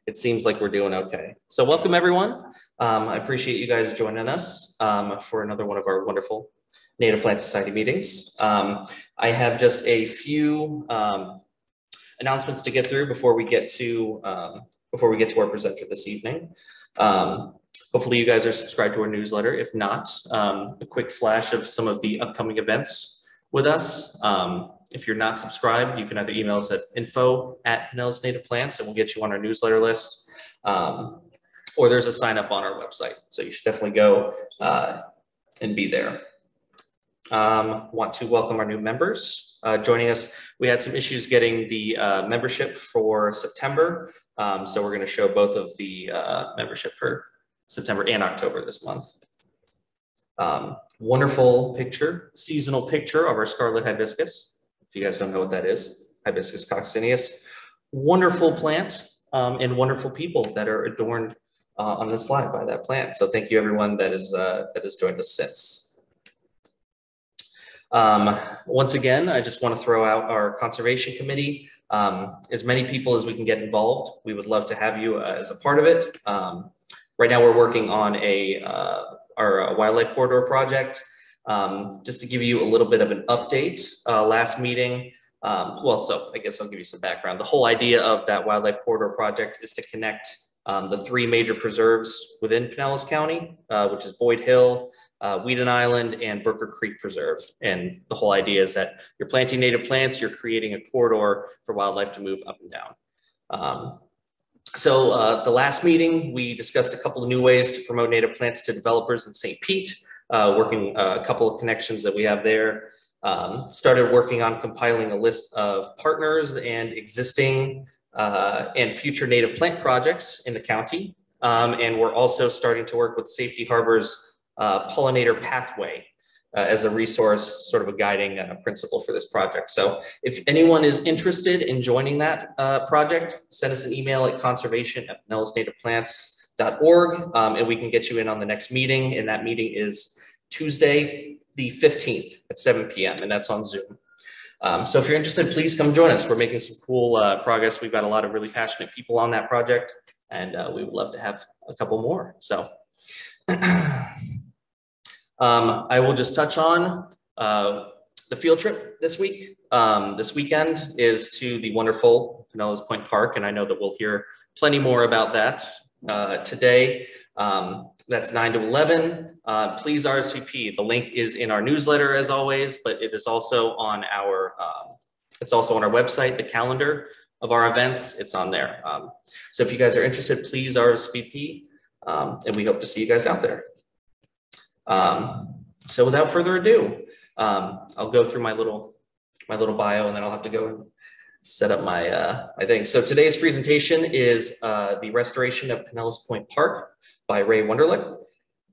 it seems like we're doing okay. So welcome everyone. I appreciate you guys joining us for another one of our wonderful Native Plant Society meetings. I have just a few announcements to get through before we get to our presenter this evening. Hopefully you guys are subscribed to our newsletter. If not, a quick flash of some of the upcoming events with us. If you're not subscribed, you can either email us at info@Pinellas Native Plants and we'll get you on our newsletter list. Or there's a sign up on our website. So you should definitely go and be there. Want to welcome our new members joining us. We had some issues getting the membership for September. So we're going to show both of the membership for September and October this month. Wonderful picture, seasonal picture of our scarlet hibiscus. If you guys don't know what that is, Hibiscus coccineus. Wonderful plant and wonderful people that are adorned on this slide by that plant. So thank you everyone that has joined us since. Once again, I just want to throw out our conservation committee. As many people as we can get involved, we would love to have you as a part of it. Right now we're working on our wildlife corridor project. Just to give you a little bit of an update, last meeting, so I guess I'll give you some background. The whole idea of that wildlife corridor project is to connect the three major preserves within Pinellas County, which is Boyd Hill, Wheaton Island, and Brooker Creek Preserve. And the whole idea is that you're planting native plants, you're creating a corridor for wildlife to move up and down. So the last meeting, we discussed a couple of new ways to promote native plants to developers in St. Pete, working a couple of connections that we have there. Started working on compiling a list of partners and existing and future native plant projects in the county. And we're also starting to work with Safety Harbor's pollinator pathway as a resource, sort of a guiding principle for this project. So if anyone is interested in joining that project, send us an email at conservation@pinellasnativeplants.org and we can get you in on the next meeting. And that meeting is Tuesday, the 15th at 7 p.m. and that's on Zoom. So if you're interested, please come join us. We're making some cool progress. We've got a lot of really passionate people on that project and we would love to have a couple more. So I will just touch on the field trip this week. This weekend is to the wonderful Pinellas Point Park, and I know that we'll hear plenty more about that today. That's 9 to 11. Please RSVP. The link is in our newsletter as always, but it is also on our website. The calendar of our events, it's on there. So if you guys are interested, please RSVP, and we hope to see you guys out there. So without further ado, I'll go through my little bio and then I'll have to go and set up my thing. So today's presentation is the restoration of Pinellas Point Park by Ray Wunderlich.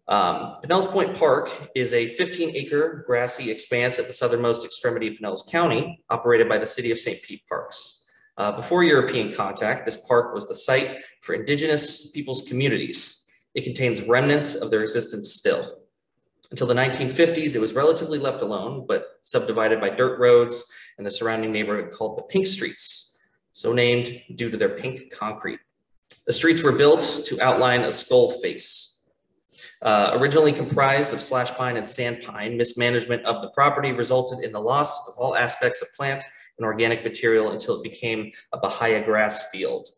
Pinellas Point Park is a 15-acre grassy expanse at the southernmost extremity of Pinellas County, operated by the City of St. Pete Parks. Before European contact, this park was the site for indigenous peoples' communities. It contains remnants of their existence still. Until the 1950s, it was relatively left alone, but subdivided by dirt roads and the surrounding neighborhood called the Pink Streets, so named due to their pink concrete. The streets were built to outline a skull face. Originally comprised of slash pine and sand pine, mismanagement of the property resulted in the loss of all aspects of plant and organic material until it became a Bahia grass field.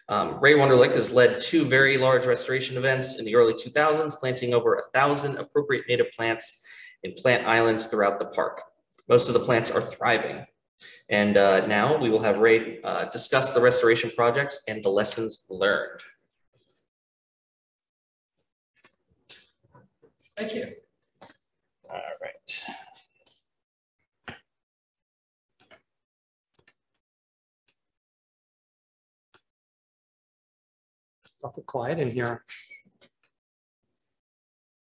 Ray Wunderlich has led two very large restoration events in the early 2000s, planting over 1,000 appropriate native plants in plant islands throughout the park. Most of the plants are thriving. And now we will have Ray discuss the restoration projects and the lessons learned. Thank you. All right. Awful quiet in here.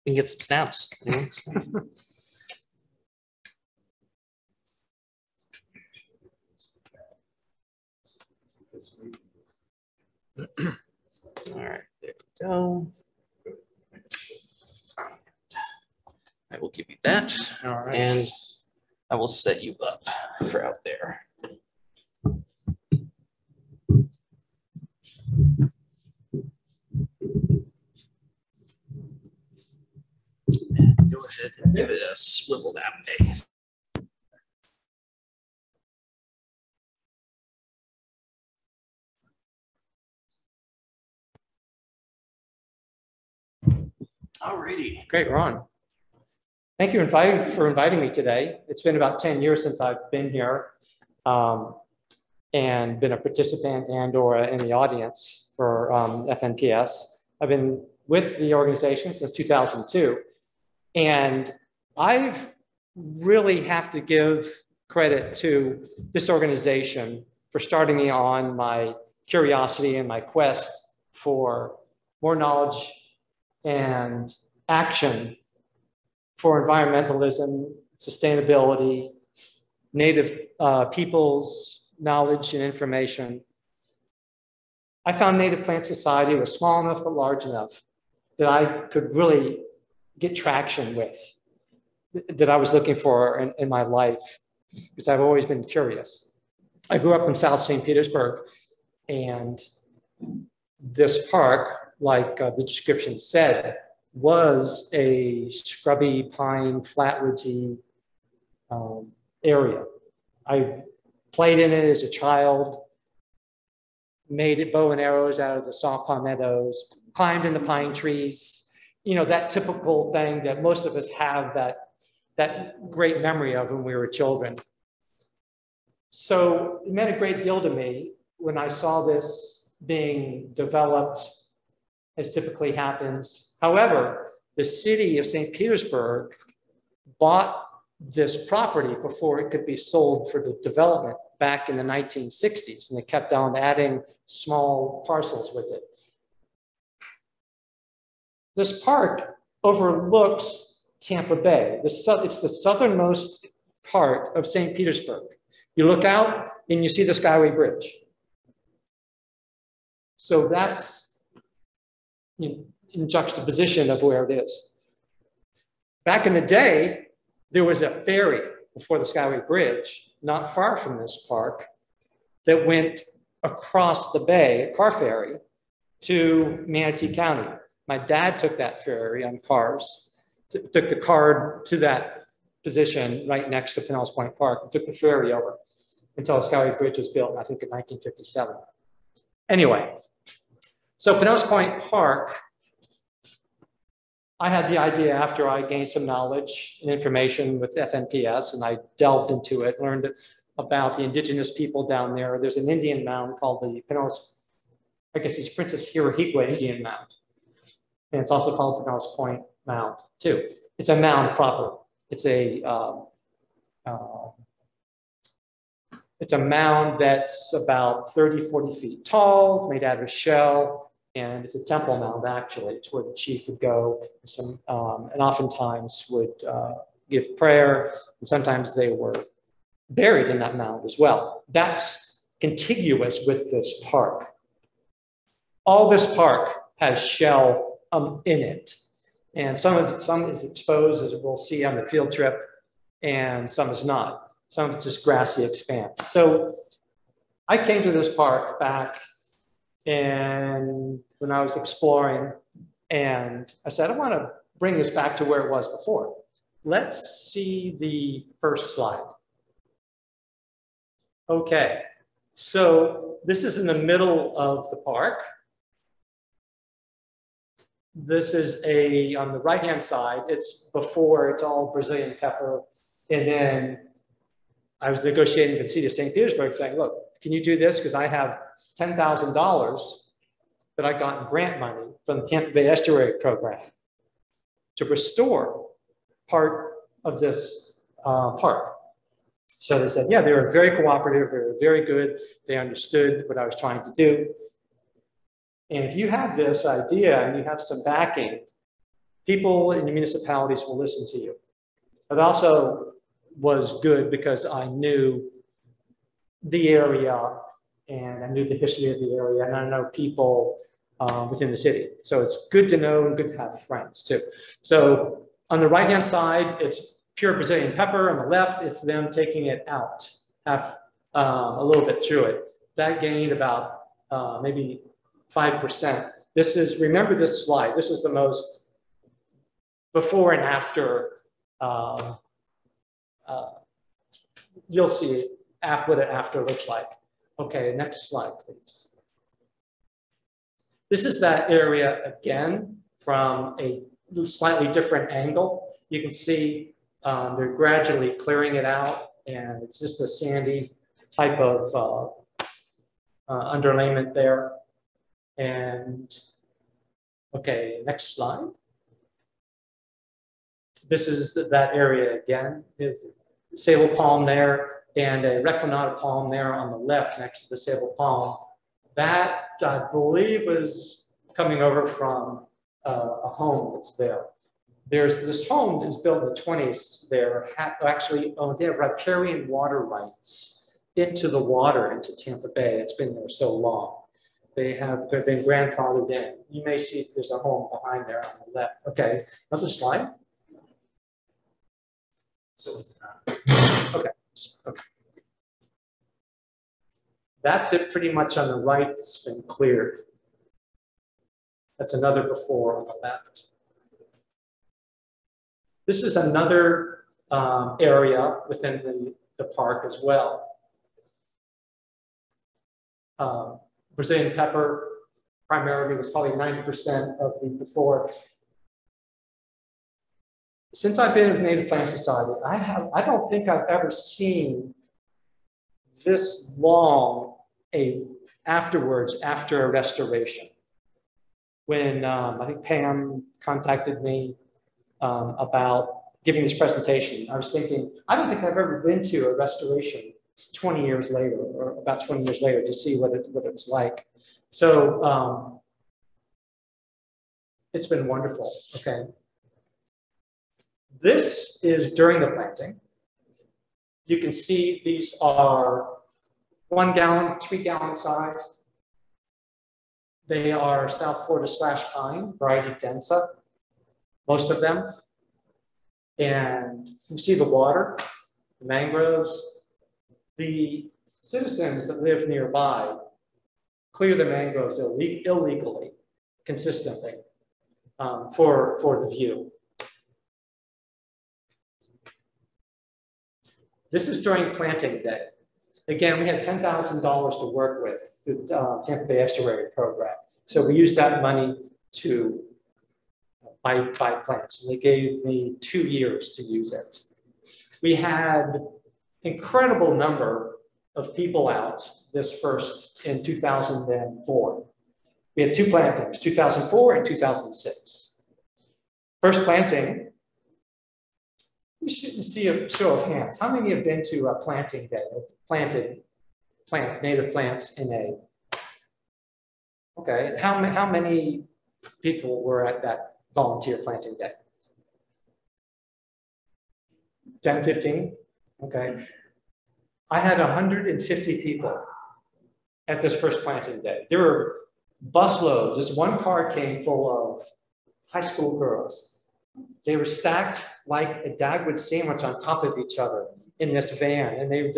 We can get some snaps. You know? All right, there we go. I will give you that. All right. And I will set you up for out there. ahead and give it a swivel that way. Alrighty. Great, Ron. Thank you for inviting me today. It's been about 10 years since I've been here and been a participant and/or in the audience for FNPS. I've been with the organization since 2002, and I've really have to give credit to this organization for starting me on my curiosity and my quest for more knowledge and action for environmentalism, sustainability, native peoples' knowledge and information. I found Native Plant Society was small enough but large enough that I could really get traction with, that I was looking for in my life, because I've always been curious. I grew up in South St. Petersburg, and this park, like the description said, was a scrubby, pine, flatwoodsy area. I played in it as a child, made it bow and arrows out of the saw palmettos, climbed in the pine trees, you know, that typical thing that most of us have that great memory of when we were children. So it meant a great deal to me when I saw this being developed, as typically happens. However, the city of St. Petersburg bought this property before it could be sold for the development back in the 1960s, and they kept on adding small parcels with it. This park overlooks Tampa Bay. It's the southernmost part of St. Petersburg. You look out and you see the Skyway Bridge. So that's in juxtaposition of where it is. Back in the day, there was a ferry before the Skyway Bridge, not far from this park, that went across the bay, a car ferry, to Manatee County. My dad took that ferry on cars, took the car to that position right next to Pinellas Point Park, and took the ferry over until the Skyway Bridge was built, I think in 1957. Anyway, so Pinellas Point Park, I had the idea after I gained some knowledge and information with FNPS, and I delved into it, learned about the indigenous people down there. There's an Indian mound called the Pinellas, I guess it's Princess Hirohigwe Indian Mound. And it's also called Pinellas Point Mound too. It's a mound proper. It's a mound that's about 30, 40 feet tall, made out of shell. And it's a temple mound, actually. It's where the chief would go, and oftentimes would give prayer, and sometimes they were buried in that mound as well. That's contiguous with this park. All this park has shell in it, and some is exposed, as we'll see on the field trip, and some is not. Some of it's just grassy expanse. So I came to this park back and when I was exploring, and I said, I want to bring this back to where it was before. Let's see the first slide. Okay, so this is in the middle of the park. This is on the right-hand side, it's before, it's all Brazilian pepper. And then I was negotiating with the city of St. Petersburg saying, look, can you do this? Because I have $10,000 that I got in grant money from the Tampa Bay Estuary Program to restore part of this park. So they said, yeah, they were very cooperative, they were very good, they understood what I was trying to do. And if you have this idea and you have some backing, people in the municipalities will listen to you. It also was good because I knew the area and I knew the history of the area, and I know people within the city. So it's good to know and good to have friends too. So on the right-hand side, it's pure Brazilian pepper. On the left, it's them taking it out, a little bit through it. That gained about maybe 5%. This is, remember this slide, this is the most before and after uh, you'll see what it after looks like. Okay, next slide, please. This is that area again from a slightly different angle. You can see they're gradually clearing it out, and it's just a sandy type of underlayment there. And okay, next slide. This is that area again. There's a sable palm there and a reclinata palm there on the left next to the sable palm. That, I believe, was coming over from a home that's there. There's this home that was built in the 20s there. Actually, they have riparian water rights into the water into Tampa Bay. It's been there so long. They've been grandfathered in. You may see there's a home behind there on the left. Okay, another slide. Okay. Okay. That's it pretty much on the right. It's been cleared. That's another before on the left. This is another area within the park as well. Brazilian pepper primarily was probably 90% of the before. Since I've been with Native Plant Society, I don't think I've ever seen this long afterwards after a restoration. When I think Pam contacted me about giving this presentation, I was thinking, I don't think I've ever been to a restoration 20 years later, or about 20 years later, to see what it was like. So it's been wonderful. Okay. This is during the planting. You can see these are 1 gallon, 3 gallon size. They are South Florida slash pine, variety densa, most of them. And you see the water, the mangroves. The citizens that live nearby clear the mangroves illegally, consistently, for the view. This is during planting day. Again, we had $10,000 to work with through the Tampa Bay Estuary Program. So we used that money to buy plants, and they gave me 2 years to use it. We had incredible number of people out this first in 2004. We had 2 plantings, 2004 and 2006. First planting, we should see a show of hands. How many have been to a planting day, planted native plants in a, okay, how many people were at that volunteer planting day? 10, 15? Okay. I had 150 people at this first planting day. There were busloads. This one car came full of high school girls. They were stacked like a Dagwood sandwich on top of each other in this van. And they were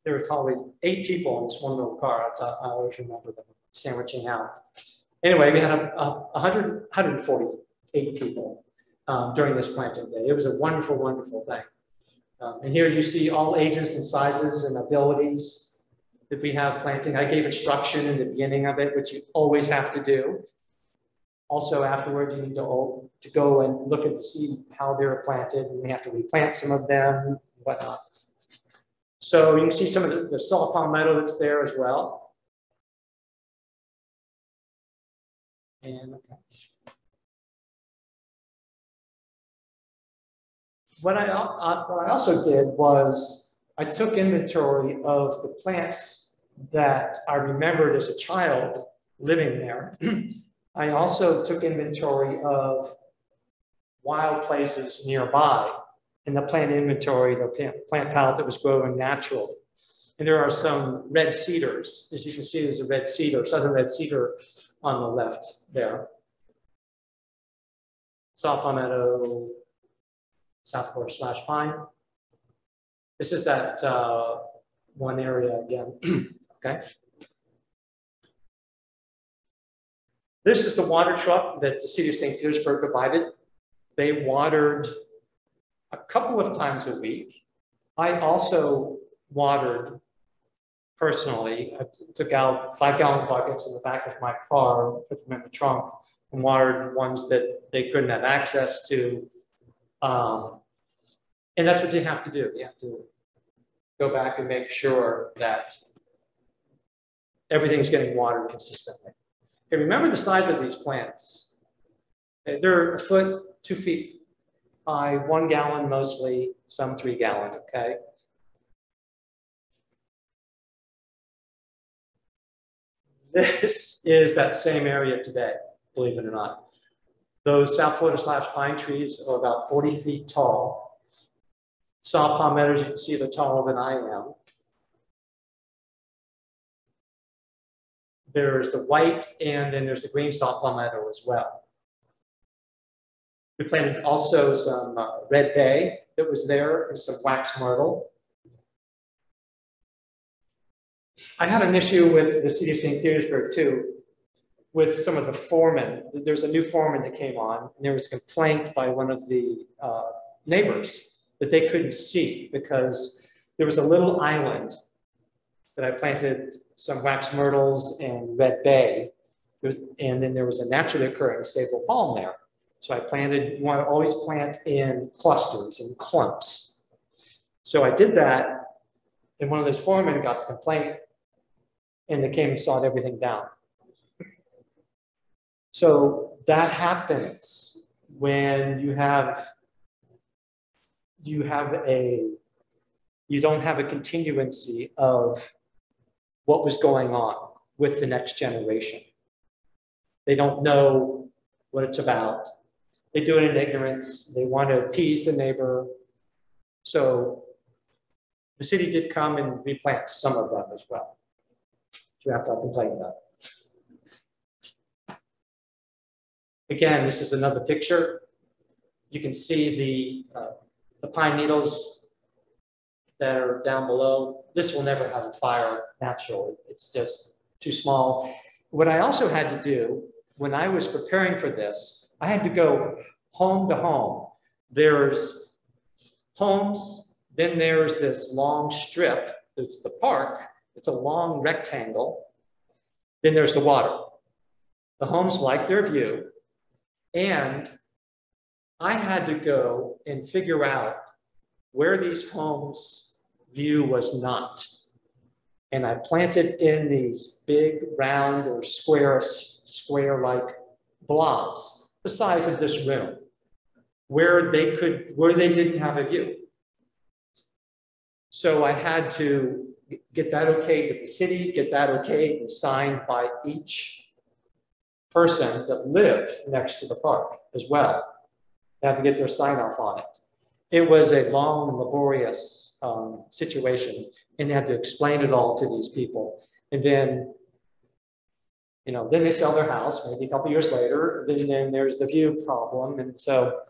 there were probably 8 people in this one little car. I always remember them sandwiching out. Anyway, we had 148 people during this planting day. It was a wonderful, wonderful thing. And here you see all ages and sizes and abilities that we have planting. I gave instruction in the beginning of it, which you always have to do. Also, afterwards, you need to go and look and see how they were planted, and we have to replant some of them, and whatnot. So you can see some of the saw palmetto that's there as well. And okay. What I also did was I took inventory of the plants that I remembered as a child living there. I also took inventory of wild places nearby in the plant inventory, the plant palette that was growing naturally. And there are some red cedars. As you can see, there's a red cedar, southern red cedar on the left there. Saw palmetto, South Florida slash pine. This is that one area again, okay? This is the water truck that the city of St. Petersburg provided. They watered a couple of times a week. I also watered personally. I took out 5-gallon buckets in the back of my car, put them in the trunk, and watered ones that they couldn't have access to. And that's what you have to do. You have to go back and make sure that everything's getting watered consistently. Okay, remember the size of these plants. They're 1 foot, 2 feet high, 1 gallon mostly, some 3 gallon, okay? This is that same area today, believe it or not. Those South Florida / pine trees are about 40 feet tall. Saw palmettos, you can see they're taller than I am. There's the white, and then there's the green saw palmetto as well. We planted also some red bay that was there, and some wax myrtle. I had an issue with the city of St. Petersburg too, with some of the foremen. There's a new foreman that came on, and there was a complaint by one of the neighbors that they couldn't see because there was a little island that I planted some wax myrtles and red bay, and then there was a naturally occurring sable palm there. So I planted, you want to always plant in clusters and clumps. So I did that, and one of those foremen got the complaint, and they came and sawed everything down. So that happens when you don't have a continuancy of what was going on with the next generation. They don't know what it's about. They do it in ignorance. They want to appease the neighbor. So the city did come and replant some of them as well. So you have to complain about it. Again, this is another picture. You can see the pine needles that are down below. This will never have a fire naturally. It's just too small. What I also had to do when I was preparing for this, I had to go home to home. There's homes, then there's this long strip. It's the park. It's a long rectangle. Then there's the water. The homes like their view. And I had to go and figure out where these homes' view was not. And I planted in these big round or square-like blobs, the size of this room, where they didn't have a view. So I had to get that okay with the city, get that okay and signed by each person that lives next to the park as well. They have to get their sign off on it. It was a long and laborious situation, and they had to explain it all to these people. And then, then they sell their house, maybe a couple years later, then there's the view problem. And so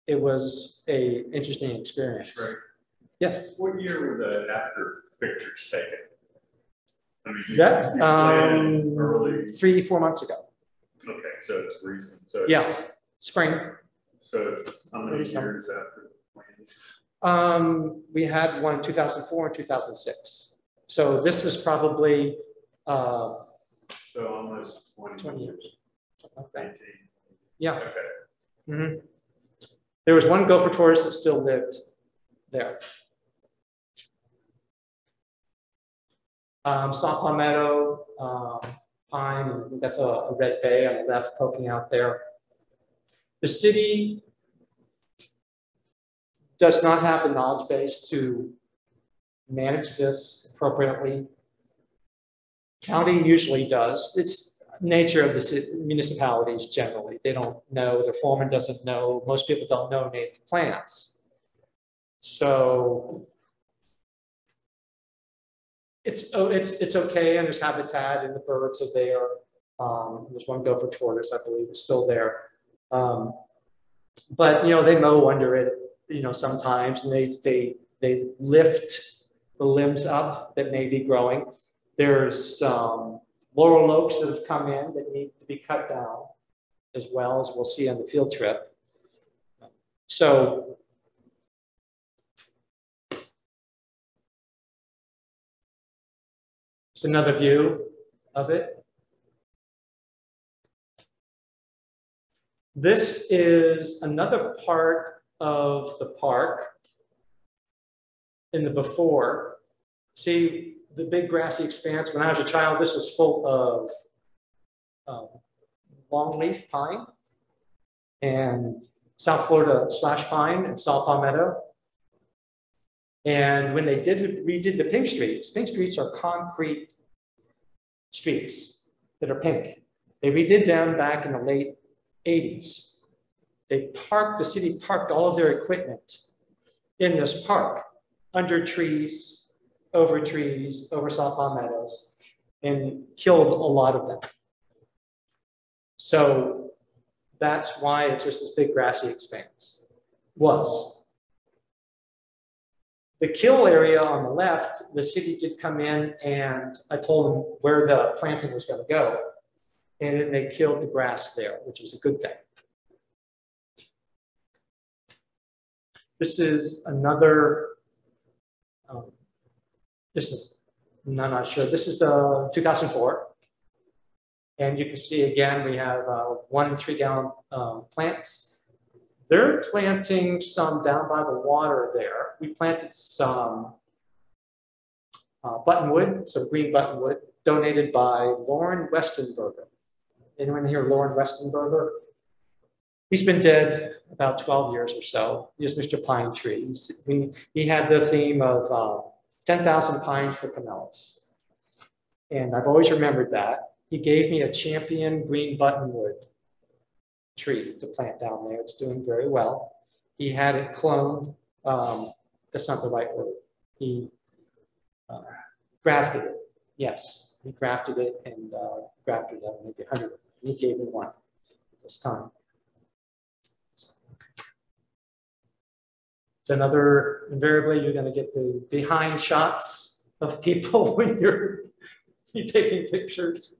it was an interesting experience. Right. Yes? What year were the after pictures taken? I mean, That, early. 3-4 months ago. Okay, so it's recent. So Yeah, spring. So it's how many years after the plan? We had one in 2004 and 2006. So this is probably So almost 20 years. Like 18. Yeah. Okay. Mm-hmm. There was one gopher tortoise that still lived there. Saw palmetto, pine, and that's a red bay on the left poking out there. The city does not have the knowledge base to manage this appropriately. County usually does. It's nature of the municipalities generally. They don't know, their foreman doesn't know, most people don't know native plants. So it's okay, and there's habitat and the birds are there. There's one gopher tortoise, I believe, is still there. But they mow under it, sometimes, and they lift the limbs up that may be growing. There's laurel oaks that have come in that need to be cut down, as well as we'll see on the field trip. So it's another view of it. This is another part of the park in the before. See the big grassy expanse? When I was a child, this was full of longleaf pine and South Florida slash pine and saw palmetto. And when they redid the pink streets are concrete streets that are pink. They redid them back in the late 80s. The city parked all of their equipment in this park, under trees, over saw palmettos, and killed a lot of them. So that's why it's just this big grassy expanse. Was. The kill area on the left, the city did come in and I told them where the planting was going to go. And then they killed the grass there, which was a good thing. This is another, I'm not sure. This is 2004. And you can see again, we have 1 and 3 gallon plants. They're planting some down by the water there. We planted some buttonwood, some green buttonwood, donated by Lauren Westenberger. Anyone here, Lauren Westenberger? He's been dead about 12 years or so. He's Mr. Pine Tree. He had the theme of 10,000 pines for Pinellas. And I've always remembered that. He gave me a champion green buttonwood tree to plant down there. It's doing very well. He had it cloned. That's not the right word. He grafted it. Yes, he grafted it and grafted it up, maybe 100 of them. He gave me one this time. It's another, invariably, you're going to get the behind shots of people when you're taking pictures.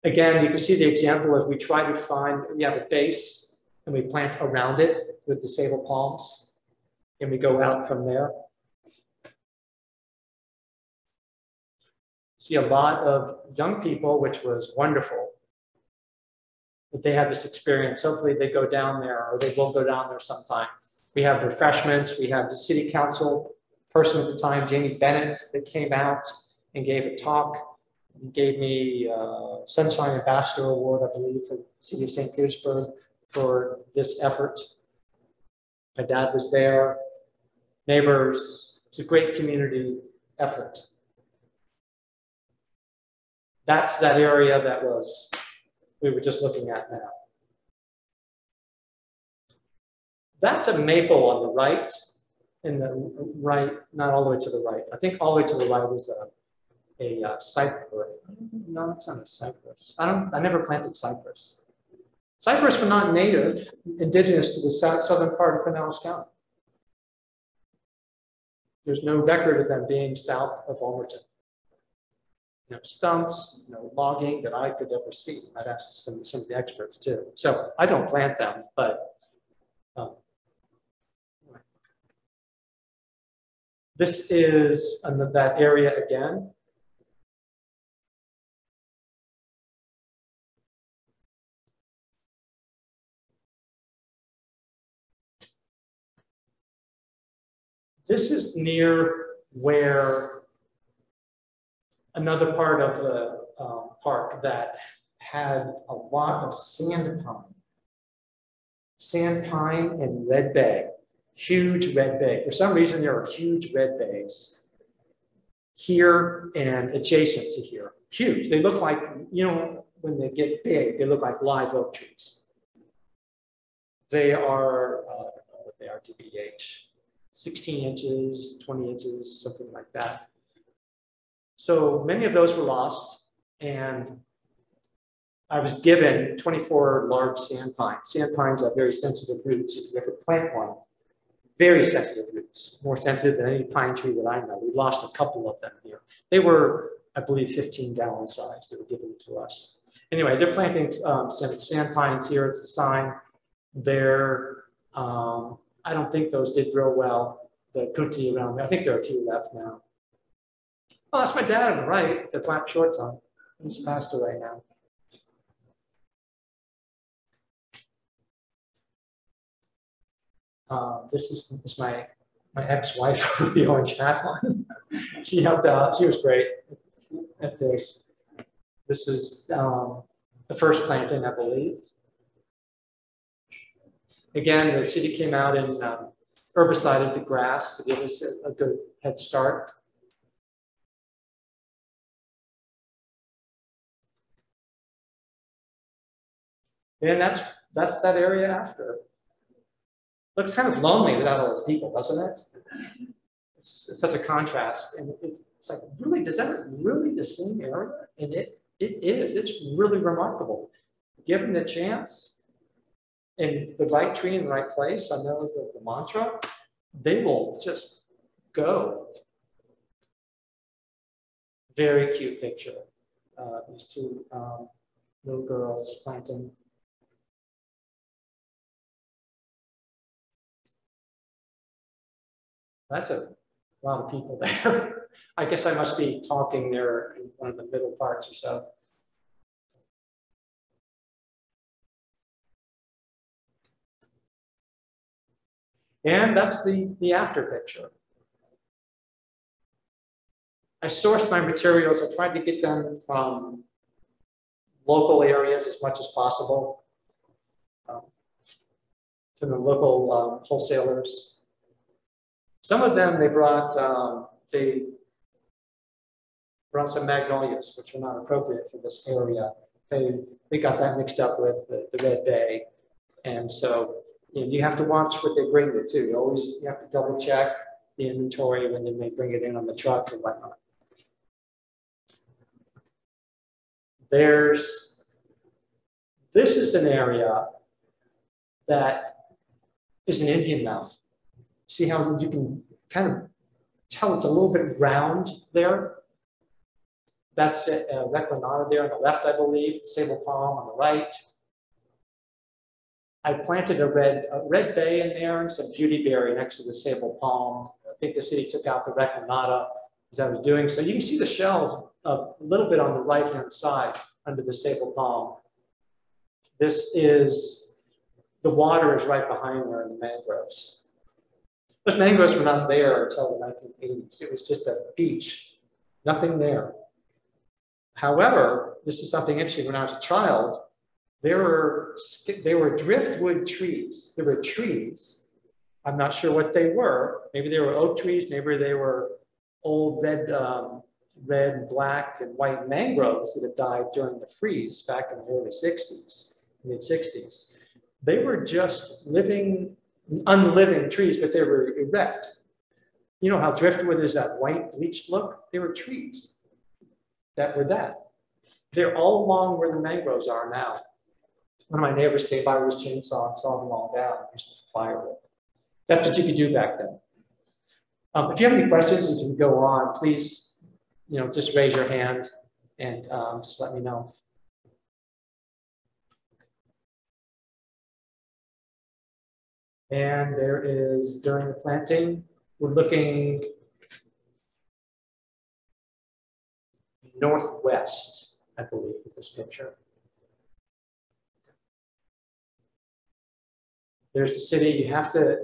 Again, you can see the example of we try to find, we have a base and we plant around it with the sable palms and we go out from there. See a lot of young people, which was wonderful. If they have this experience, hopefully they go down there or they will go down there sometime. We have refreshments. We have the city council person at the time, Jamie Bennett, that came out and gave a talk. He gave me Sunshine Ambassador Award, I believe, for the city of St. Petersburg for this effort. My dad was there, neighbors. It's a great community effort. That's that area that we were just looking at now. That's a maple on the right, in the right, not all the way to the right. I think all the way to the right is a cypress. No, it's not a cypress. I never planted cypress. Cypress were not native, indigenous to the southern part of Pinellas County. There's no record of them being south of Ulmerton. No stumps, no logging that I could ever see. I've asked some of the experts too. So I don't plant them, but this is that area again. This is near where another part of the park that had a lot of sand pine and red bay, huge red bay. For some reason, there are huge red bays here and adjacent to here. Huge. They look like, you know, when they get big, they look like live oak trees. They are, I don't know what they are, TBH, 16 inches, 20 inches, something like that. So many of those were lost, and I was given 24 large sand pines. Sand pines have very sensitive roots. If you ever plant one, very sensitive roots, more sensitive than any pine tree that I know. We lost a couple of them here. They were, I believe, 15-gallon size. They were given to us. Anyway, they're planting some sand pines here. It's a sign. They're I don't think those did real well. The Kunti around me. I think there are a few left now. Oh, that's my dad on the right, the black shorts on. He's passed away now. This is my ex-wife with the orange hat on. She helped out. She was great at this. This is the first planting, I believe. Again, the city came out and herbicided the grass to give us a good head start. And that's that area after. Looks kind of lonely without all those people, doesn't it? It's such a contrast, and it's like, really, does that really the same area? And it is. It's really remarkable. Given the chance, and the right tree in the right place, I know is the mantra. They will just go. Very cute picture. These two little girls planting. That's a lot of people there. I guess I must be talking there in one of the middle parts or so. And that's the after picture. I sourced my materials. I tried to get them from local areas as much as possible, to the local wholesalers. Some of them they brought some magnolias, which are not appropriate for this area. They got that mixed up with the red bay, and so you have to watch what they bring you too. You have to double check the inventory when they bring it in on the truck and whatnot. This is an area that is an Indian mouth. See how you can kind of tell it's a little bit round there? That's reclinata there on the left, I believe, sable palm on the right. I planted a red bay in there and some beauty berry next to the sable palm. I think the city took out the reclinata as I was doing. So you can see the shells a little bit on the right-hand side under the sable palm. The water is right behind there in the mangroves. Those mangroves were not there until the 1980s. It was just a beach, nothing there. However, this is something interesting. When I was a child, there were driftwood trees. There were trees. I'm not sure what they were. Maybe they were oak trees. Maybe they were old red, black, and white mangroves that had died during the freeze back in the early 60s, mid 60s. They were just unliving trees, but they were erect. You know how driftwood is that white bleached look? They were trees that were that. They're all along where the mangroves are now. One of my neighbors came by with his chainsaw and saw them all down and used to fire it. That's what you could do back then. If you have any questions, you can go on. Please, just raise your hand and just let me know. And there is, during the planting, we're looking northwest, I believe, with this picture. There's the city. You have to,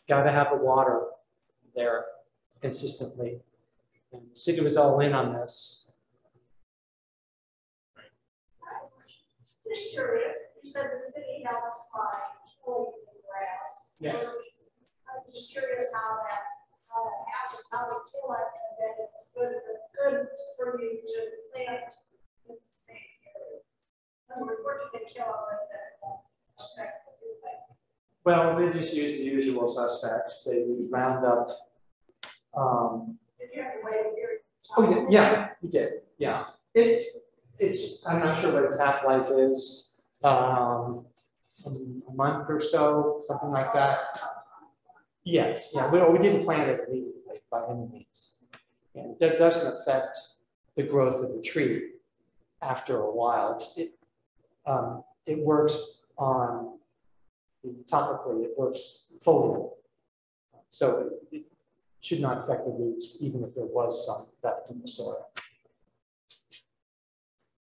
gotta have the water there consistently. And the city was all in on this. Just curious, you said the city helped by pulling the grass. Yes. I'm just curious how that happens, how they kill it, and then it's good for you to plant in the same area. Where did they kill it like that? Well, they just use the usual suspects. They round up. Did you have to wait a year? Oh yeah, we did. Yeah, it's. I'm not sure what its half-life is. A month or so, something like that. Yes. Yeah. We didn't plant it immediately by any means, and that doesn't affect the growth of the tree after a while. It works on topically, it works foliar. So it should not affect the roots, even if there was some depth in the soil.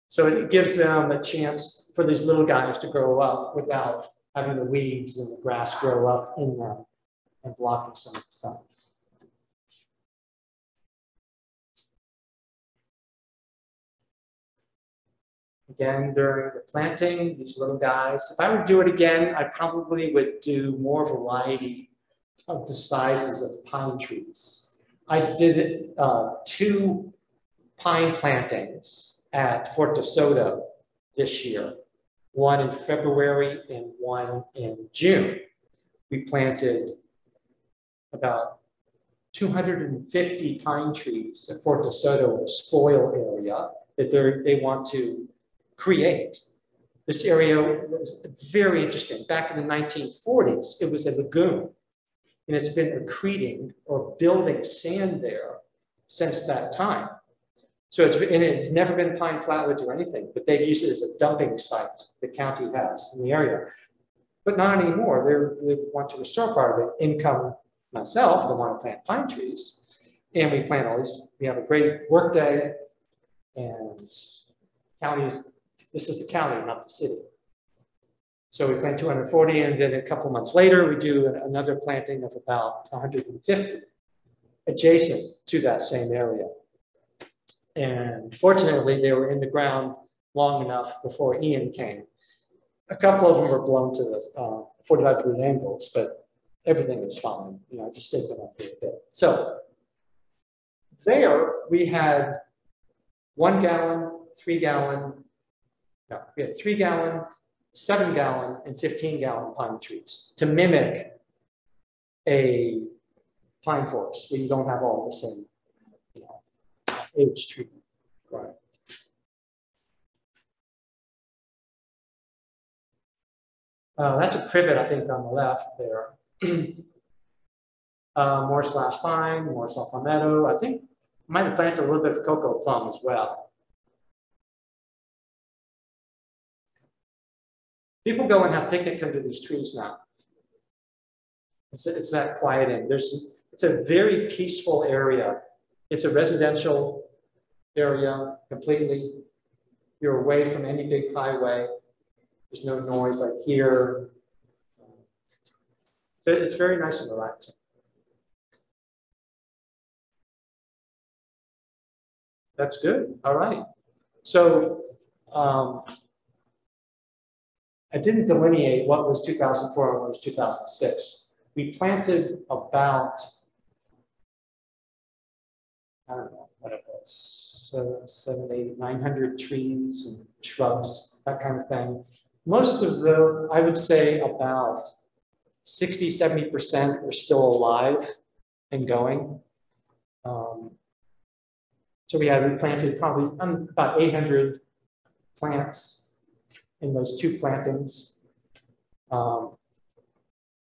So it gives them a chance for these little guys to grow up without having the weeds and the grass grow up in them and blocking some of the sun. Again, during the planting, these little guys, if I would do it again, I probably would do more variety of the sizes of pine trees. I did 2 pine plantings at Fort DeSoto this year, one in February and one in June. We planted about 250 pine trees at Fort DeSoto, a spoil area that they want to create. This area was very interesting. Back in the 1940s, it was a lagoon, and it's been accreting or building sand there since that time. So it's never been pine flatwoods or anything, but they've used it as a dumping site the county has in the area. But not anymore. They want to restore part of it. In come myself, they want to plant pine trees, and we plant all these. We have a great work day, and counties. This is the county, not the city. So we plant 240, and then a couple months later, we do another planting of about 150 adjacent to that same area. And fortunately, they were in the ground long enough before Ian came. A couple of them were blown to the 45-degree angles, but everything was fine. You know, I just stayed them up there a bit. So there we had 1 gallon, 3 gallon, no, we had 3 gallon, 7 gallon, and 15 gallon pine trees to mimic a pine forest where you don't have all the same, you know, age treatment. Right. That's a privet, I think, on the left there. More slash pine, more saw palmetto. I think I might have planted a little bit of cocoa plum as well. People go and have picnic under these trees now. It's that quieting. It's a very peaceful area. It's a residential area completely. You're away from any big highway. There's no noise like here. It's very nice and relaxing. That's good. All right. So I didn't delineate what was 2004 and what was 2006. We planted about, I don't know what it was, 700, 800, 900 trees and shrubs, that kind of thing. Most of them, I would say about 60, 70% were still alive and going. So we planted probably about 800 plants in those 2 plantings.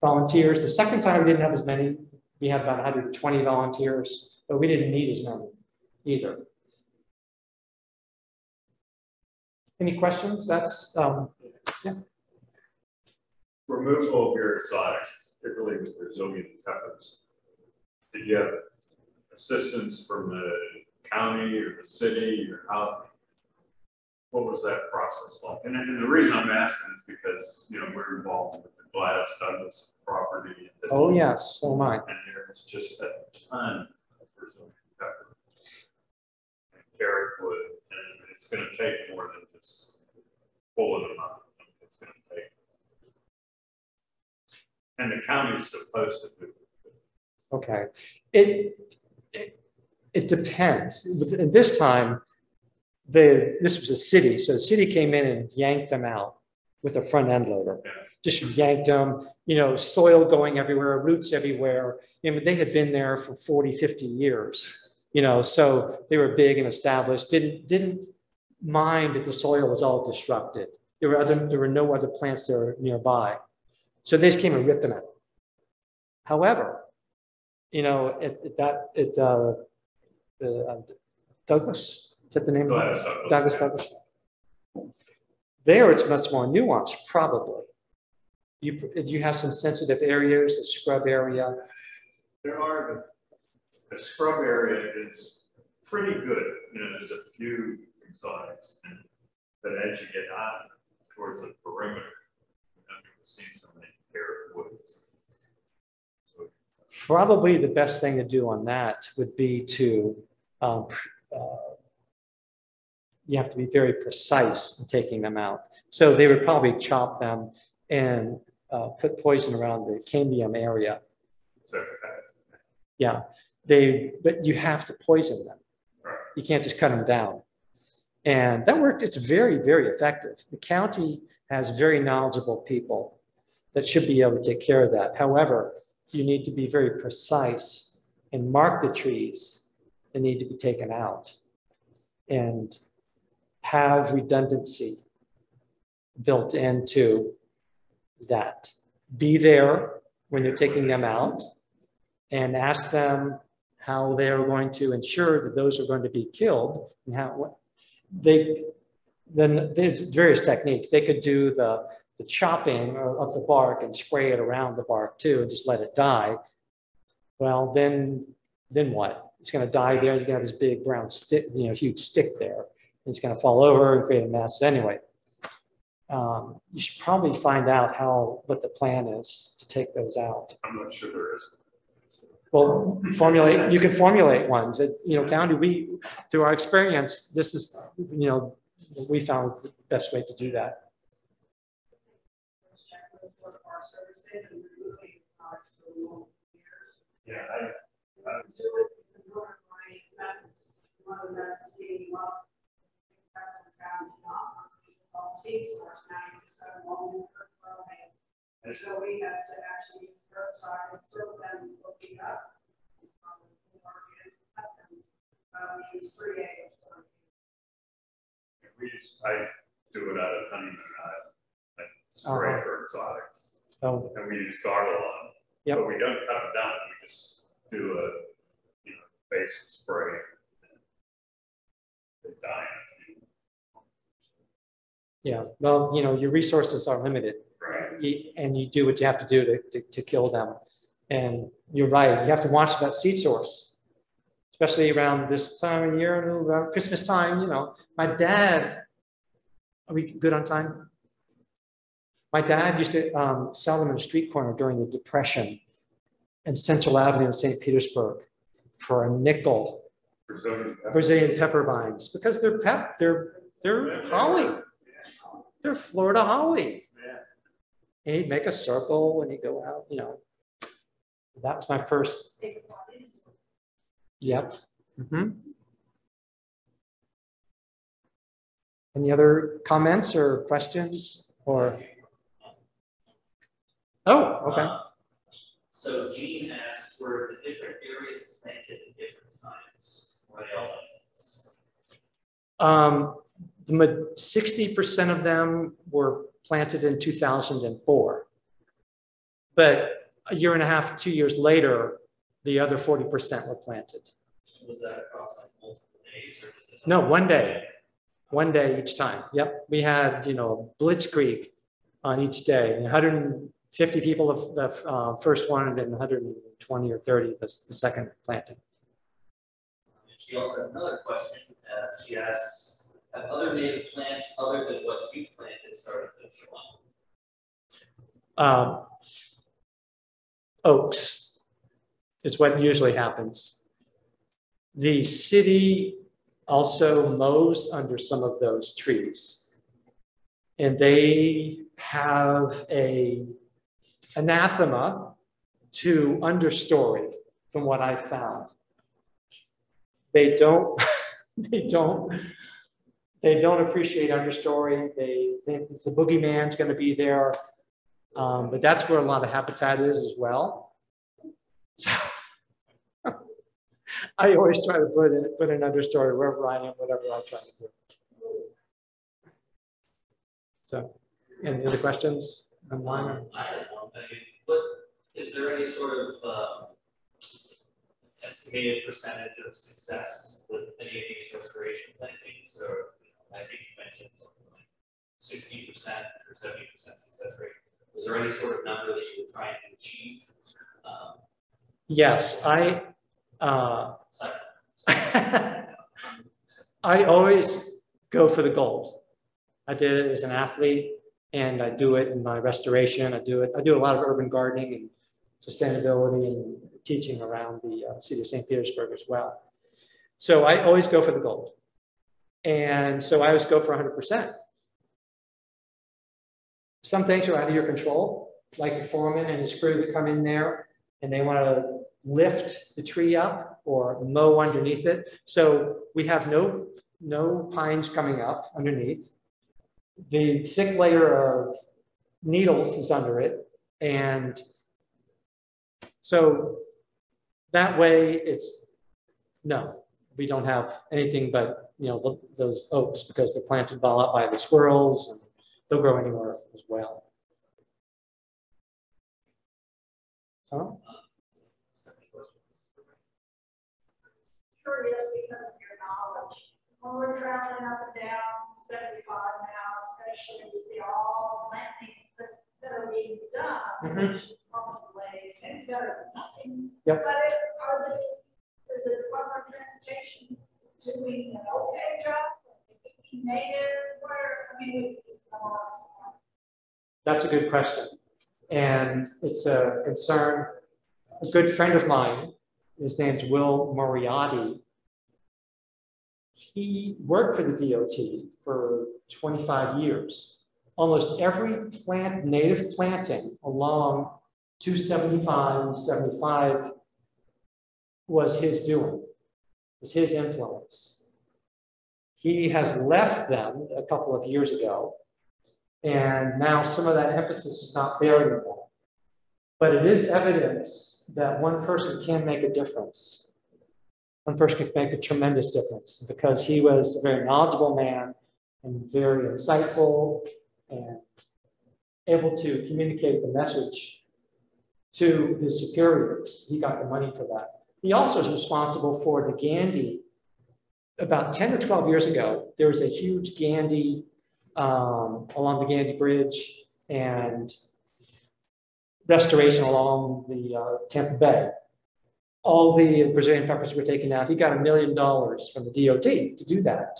Volunteers, the second time we didn't have as many. We had about 120 volunteers, but we didn't need as many either. Any questions? That's, yeah. Removal of your exotic, particularly with Brazilian peppers. Did you have assistance from the county or the city or how? What was that process like? And the reason I'm asking is because, you know, we're involved with the Gladys Douglas property. Oh, yes, so am I. And there's just a ton of Brazilian pepper and carrot wood, and it's going to take more than just pulling them up. It's going to take. And the county's supposed to do it. Okay. It depends. At this time, this was a city, so the city came in and yanked them out with a front end loader. Yeah. Just yanked them, you know, soil going everywhere, roots everywhere. You know, they had been there for 40, 50 years, you know, so they were big and established, didn't mind if the soil was all disrupted. There were no other plants there nearby. So they just came and ripped them out. However, you know, Douglas, is that the name? Gladys Douglas. There, it's much more nuanced, probably. You have some sensitive areas, a scrub area. There are, the scrub area is pretty good. You know, there's a few exotics, but as you get out towards the perimeter, I've never seen so many bare woods. So, Probably the best thing to do on that would be to, you have to be very precise in taking them out. So they would probably chop them and put poison around the cambium area. so Yeah, but you have to poison them. right. You can't just cut them down. And that worked, it's very, very effective. The county has very knowledgeable people that should be able to take care of that. However, you need to be very precise and mark the trees that need to be taken out and have redundancy built into that. Be there when you're taking them out and ask them how they're going to ensure that those are going to be killed and how then there's various techniques. They could do the chopping of the bark and spray it around the bark too and just let it die. Well, then what? It's going to die there. You're going to have this big brown stick, huge stick there. And it's going to fall over and create a mess anyway. You should probably find out what the plan is to take those out. I'm not sure there is. Well, you can formulate ones. County, through our experience, this is, we found the best way to do that. Yeah, and so we had to actually use curbside and throw them looking up. We use 3 acres. I do it out of honeymoon. I spray for exotics. Oh. And we use garlic on them. Yep. But we don't cut them down. We just do a basic spray. They die. Yeah. Well, your resources are limited. Right. And you do what you have to do to kill them. And you're right. You have to watch that seed source, especially around this time of year, around Christmas time. My dad. Are we good on time? My dad used to sell them in a street corner during the Depression in Central Avenue in St. Petersburg for a nickel. Brazilian pepper vines, because they're holly. They're Florida holly. Yeah. And he'd make a circle when he'd go out, That was my first. Yep. Mm-hmm. Any other comments or questions or? Oh, okay. So Gene asks, were the different areas planted at different times? Were they all 60% of them were planted in 2004. But a year and a half, 2 years later, the other 40% were planted. Was that across like multiple days or was this? No, 1 day. 1 day each time. Yep. We had, blitzkrieg on each day. 150 people of the first one, and then 120 or 30 the second planting. She also had another question. She asks, have other native plants other than what you planted started to show up? Oaks is what usually happens. The city also mows under some of those trees, and they have a anathema to understory from what I found. They don't appreciate understory. They think it's the boogeyman's going to be there. But that's where a lot of habitat is as well. So I always try to put an understory wherever I am, whatever I try to do. So, any other questions online? I had one thing, but is there any sort of estimated percentage of success with any of these restoration plantings? Or I think you mentioned something like 60% or 70% success rate. Was there any sort of number that you were trying to achieve? Yes, I always go for the gold. I did it as an athlete, and I do it in my restoration. I do a lot of urban gardening and sustainability and teaching around the city of St. Petersburg as well. So I always go for the gold. And so I always go for 100%. Some things are out of your control, like a foreman and his crew that come in there and they want to lift the tree up or mow underneath it. So we have no pines coming up underneath. The thick layer of needles is under it. And so that way no, we don't have anything but, those oaks because they're planted all up by the squirrels and they'll grow anywhere as well. So? Curious because of your knowledge. When we're traveling up and down 75 now, especially, we see all the plantings that are being done, which almost ways and better than nothing. Yep. But is the Department of Transportation doing an okay job? Native, where, I mean, it's not. That's a good question. And it's a concern. A good friend of mine, his name's Will Moriarty. He worked for the DOT for 25 years. Almost every native planting along 275 and 75 was his doing, was his influence. He has left them a couple of years ago, and now some of that emphasis is not there anymore. But it is evidence that one person can make a difference. One person can make a tremendous difference because he was a very knowledgeable man and very insightful and able to communicate the message to his superiors. He got the money for that. He also is responsible for the Gandhi. About 10 or 12 years ago, there was a huge Gandhi along the Gandhi Bridge and restoration along the Tampa Bay. All the Brazilian peppers were taken out. He got $1 million from the DOT to do that.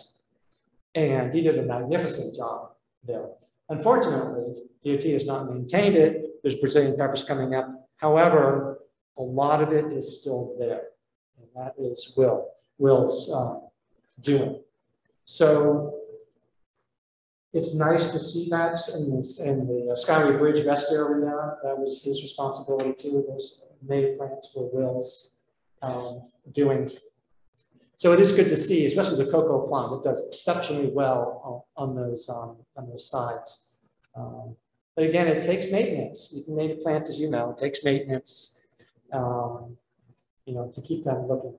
And he did a magnificent job there. Unfortunately, DOT has not maintained it. There's Brazilian peppers coming up. However, a lot of it is still there. And that is Will's doing. So it's nice to see that in the Skyway Bridge rest area. That was his responsibility too. Those native plants were Will's doing. So it is good to see, especially the cocoa plant. It does exceptionally well on those sides. But again, it takes maintenance. Even native plants, as you know, it takes maintenance. To keep them looking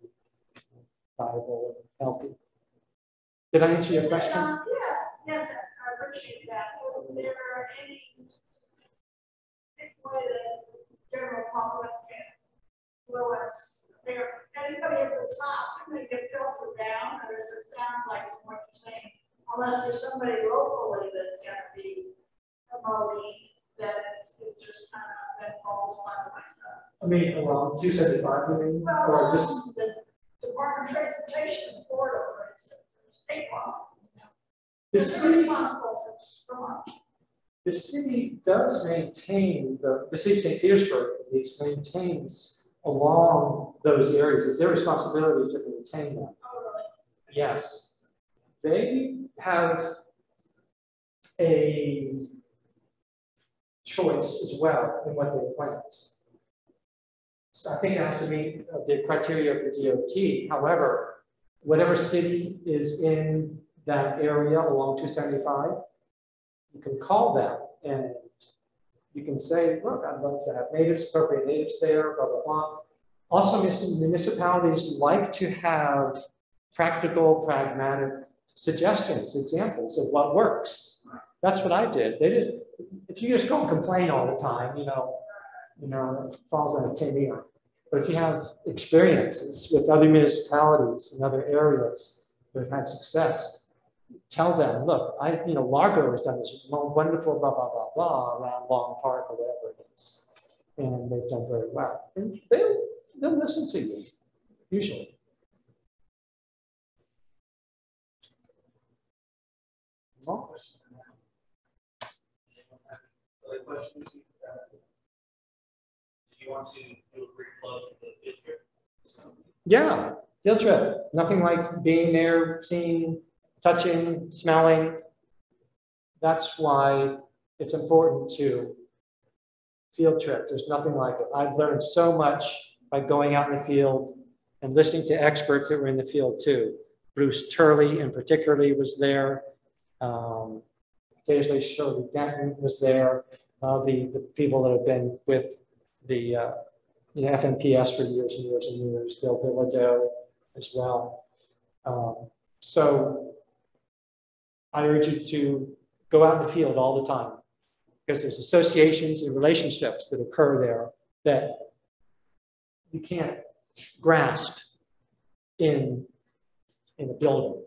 viable and healthy. Did I answer your question? Yes, I appreciate that. Was there any way that general public can influence anybody at the top? Can they get filtered down, or does it sound like from what you're saying, unless there's somebody locally that's going to be promoting, that it just kind of then falls by the wayside? I mean, along 275, you mean? Well, or just the Department of Transportation in Florida, for instance, state law. the city. Responsible for much. The city does maintain the city of St. Petersburg at least maintains along those areas. It's their responsibility to maintain them. Oh, really? Yes, they have a choice as well in what they plant. So I think it has to meet the criteria of the DOT. However, whatever city is in that area along 275, you can call them and you can say, look, I'd love to have natives, appropriate natives there, blah, blah, blah. Also, municipalities like to have practical, pragmatic suggestions, examples of what works. That's what I did. If you just go and complain all the time, it falls on a tin ear. But if you have experiences with other municipalities and other areas that have had success, tell them, look, Largo has done this wonderful blah, blah, blah, blah around Long Park or whatever it is. And they've done very well. And they'll listen to you, usually. Other questions? Do you want to do a brief plug for the field trip? Yeah, field trip. Nothing like being there, seeing, touching, smelling. That's why it's important to field trips. There's nothing like it. I've learned so much by going out in the field and listening to experts that were in the field too. Bruce Turley in particularly was there. Occasionally Shirley Denton was there. The people that have been with the FNPS for years and years and years, Bill Bilodeau as well. So I urge you to go out in the field all the time, because there's associations and relationships that occur there that you can't grasp in a building.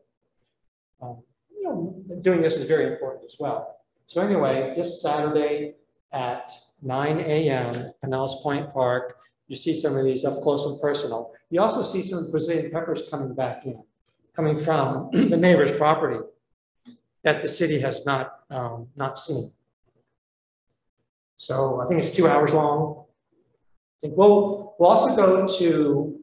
Doing this is very important as well. So anyway, this Saturday at 9 a.m. Pinellas Point Park, you see some of these up close and personal. You also see some Brazilian peppers coming back in, coming from the neighbor's property that the city has not seen. So I think it's 2 hours long. I think we'll also go to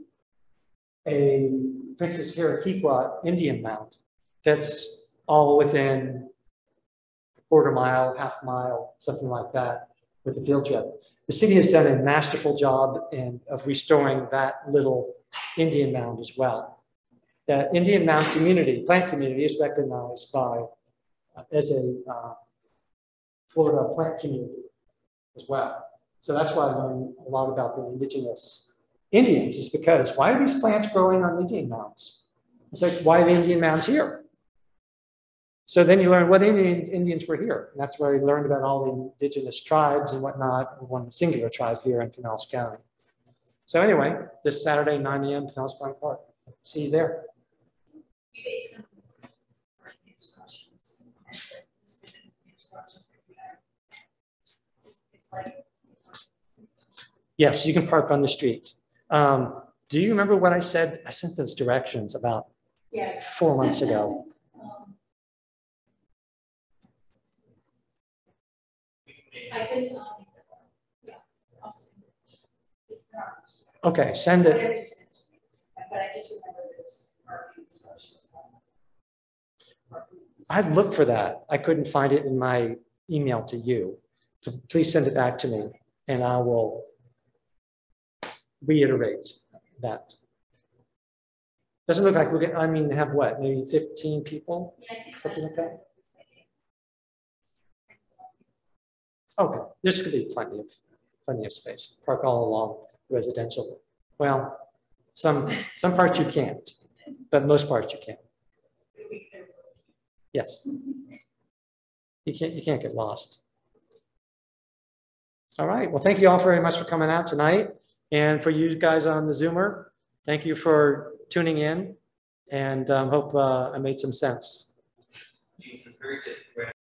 a Princess Hiraquiqua Indian Mound that's all within a quarter mile, half mile, something like that, with the field trip. The city has done a masterful job of restoring that little Indian mound as well. The Indian mound community, plant community, is recognized by as a Florida plant community as well. So that's why I learned a lot about the indigenous Indians, is because why are these plants growing on Indian mounds? It's like, why are the Indian mounds here? So then you learn what Indians were here. And that's where we learned about all the indigenous tribes and whatnot, one singular tribe here in Pinellas County. So anyway, this Saturday, 9 a.m., Pinellas Point Park. See you there. You made some instructions. It's like, yes, you can park on the street. Do you remember what I said? I sent those directions about 4 months ago. I can, yeah, I'll send it. Okay, send it. But I just remember there's parking instructions. I've looked for that. I couldn't find it in my email to you. So please send it back to me and I will reiterate that. Doesn't look like we're going to, have what, maybe 15 people? Something like that? Okay, there's going to be plenty of space. Park all along residential. Well, some parts you can't, but most parts you can. Yes, you can't get lost. All right. Well, thank you all very much for coming out tonight, and for you guys on the Zoomer, thank you for tuning in, and hope I made some sense.